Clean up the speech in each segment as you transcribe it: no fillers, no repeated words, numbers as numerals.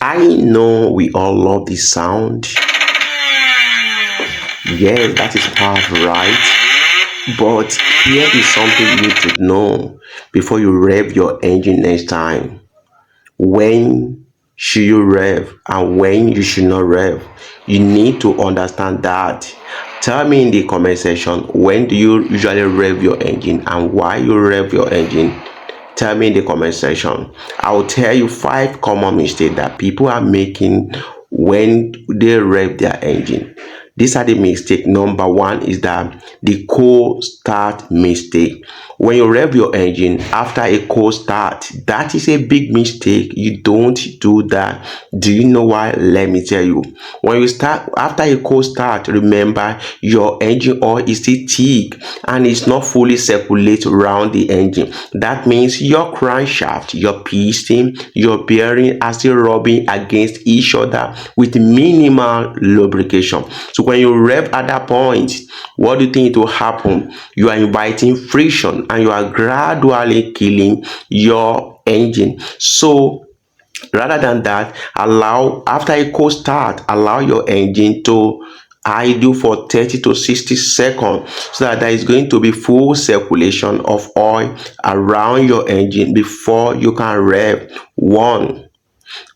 I know we all love the sound. Yes, that is powerful, right? But here is something you need to know before you rev your engine next time. When should you rev and when you should not rev? You need to understand that. Tell me in the comment section, when do you usually rev your engine and why you rev your engine? Tell me in the comment section. I will tell you 5 common mistakes that people are making when they rev their engine. These are the mistake. Number one is that the cold start mistake. When you rev your engine after a cold start, that is a big mistake. You don't do that. Do you know why? Let me tell you. When you start after a cold start, remember your engine oil is still thick and it's not fully circulate around the engine. That means your crankshaft, your piston, your bearing are still rubbing against each other with minimal lubrication. So when you rev at that point, what do you think it will happen? You are inviting friction and you are gradually killing your engine. So rather than that, allow after a cold start, allow your engine to idle for 30 to 60 seconds so that there is going to be full circulation of oil around your engine before you can rev. One.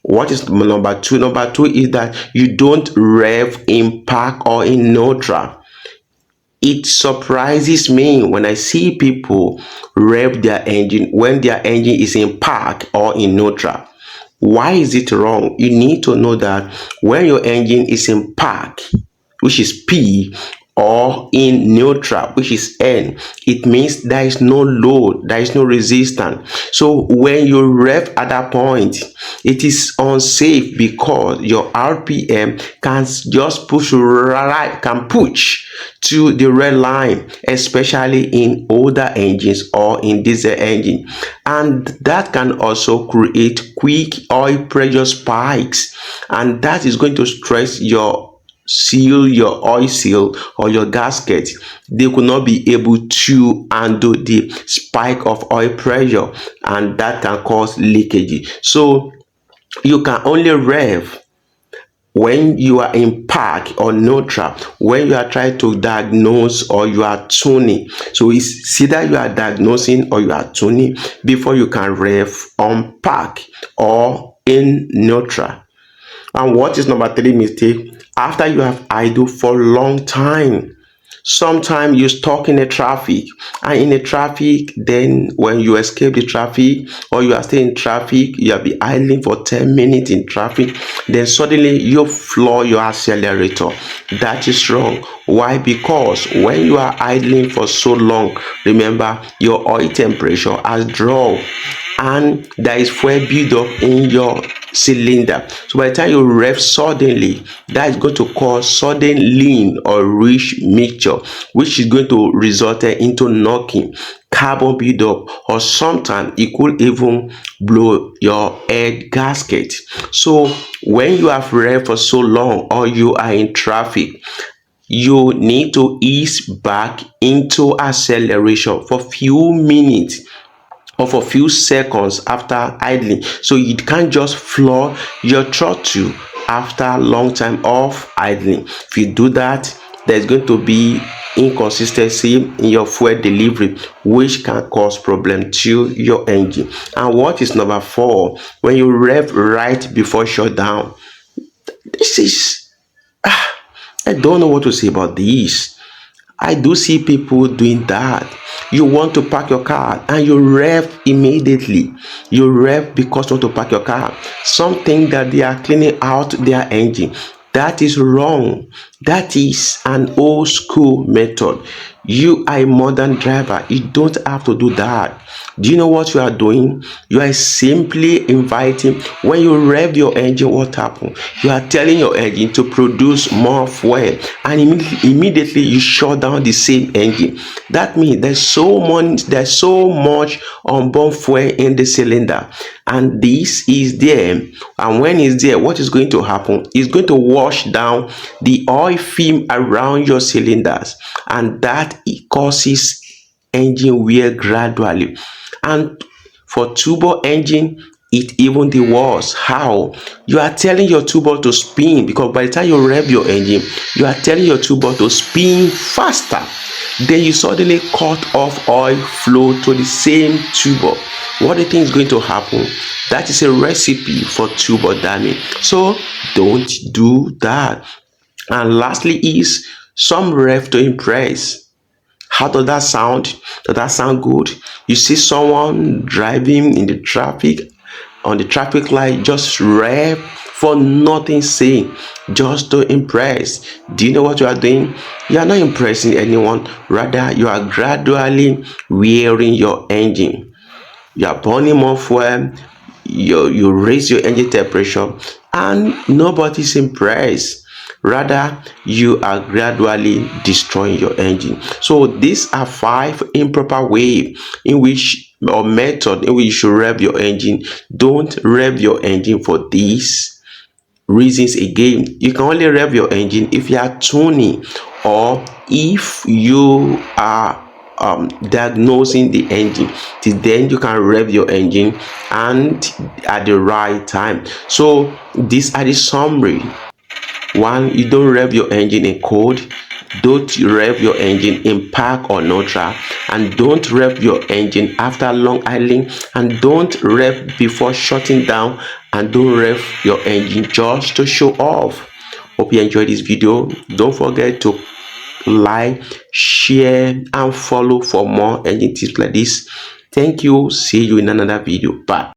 What is number two? Number two is that you don't rev in park or in neutral. It surprises me when I see people rev their engine when their engine is in park or in neutral. Why is it wrong? You need to know that when your engine is in park, which is P, or in neutral, which is N, it means there is no load, there is no resistance. So when you rev at that point, it is unsafe because your RPM can just push right, can push to the red line, especially in older engines or in diesel engine, and that can also create quick oil pressure spikes, and that is going to stress your seal, your oil seal or your gasket. They could not be able to handle the spike of oil pressure, and that can cause leakage. So you can only rev when you are in park or neutral, when you are trying to diagnose or you are tuning. So it's either you are diagnosing or you are tuning before you can rev on park or in neutral. And what is number three mistake? After you have idle for a long time, sometimes you're stuck in a traffic, and in a traffic, then when you escape the traffic or you are still in traffic, you have been idling for 10 minutes in traffic, then suddenly you floor your accelerator. That is wrong. Why? Because when you are idling for so long, remember your oil temperature has dropped and there is fuel buildup in your cylinder. So by the time you rev suddenly, that is going to cause sudden lean or rich mixture, which is going to result into knocking, carbon buildup, or sometimes it could even blow your head gasket. So when you have rev for so long or you are in traffic, you need to ease back into acceleration for few minutes or for a few seconds after idling. So you can't just floor your throttle after a long time of idling. If you do that, there's going to be inconsistency in your fuel delivery, which can cause problem to your engine. And what is number four? When you rev right before shutdown, this is I don't know what to say about this. I do see people doing that. You want to park your car and you rev immediately. You rev because you want to park your car. Something that they are cleaning out their engine. That is wrong. That is an old school method. You are a modern driver. You don't have to do that. Do you know what you are doing? You are simply inviting, when you rev your engine, what happens? You are telling your engine to produce more fuel, and immediately you shut down the same engine. That means there's so much unburned fuel in the cylinder, and this is there. And when it's there, what is going to happen? It's going to wash down the oil film around your cylinders, and that it causes engine wear gradually. And for turbo engine, it even the worse. How? You are telling your turbo to spin, because by the time you rev your engine, you are telling your turbo to spin faster. Then you suddenly cut off oil flow to the same turbo. What do you think is going to happen? That is a recipe for turbo damage. So don't do that. And lastly is some rev to impress. How does that sound? Does that sound good? You see someone driving in the traffic, on the traffic light, just rev for nothing saying, just to impress. Do you know what you are doing? You are not impressing anyone, rather you are gradually wearing your engine. You are burning more fuel, you raise your engine temperature, and nobody's impressed. Rather, you are gradually destroying your engine. So these are 5 improper way in which, or method in which you should rev your engine. Don't rev your engine for these reasons again. You can only rev your engine if you are tuning, or if you are diagnosing the engine. Till then you can rev your engine and at the right time. So these are the summary. One, you don't rev your engine in cold. Don't rev your engine in park or neutral, and don't rev your engine after long idling, and don't rev before shutting down, and don't rev your engine just to show off. Hope you enjoyed this video. Don't forget to like, share, and follow for more engine tips like this. Thank you. See you in another video. Bye.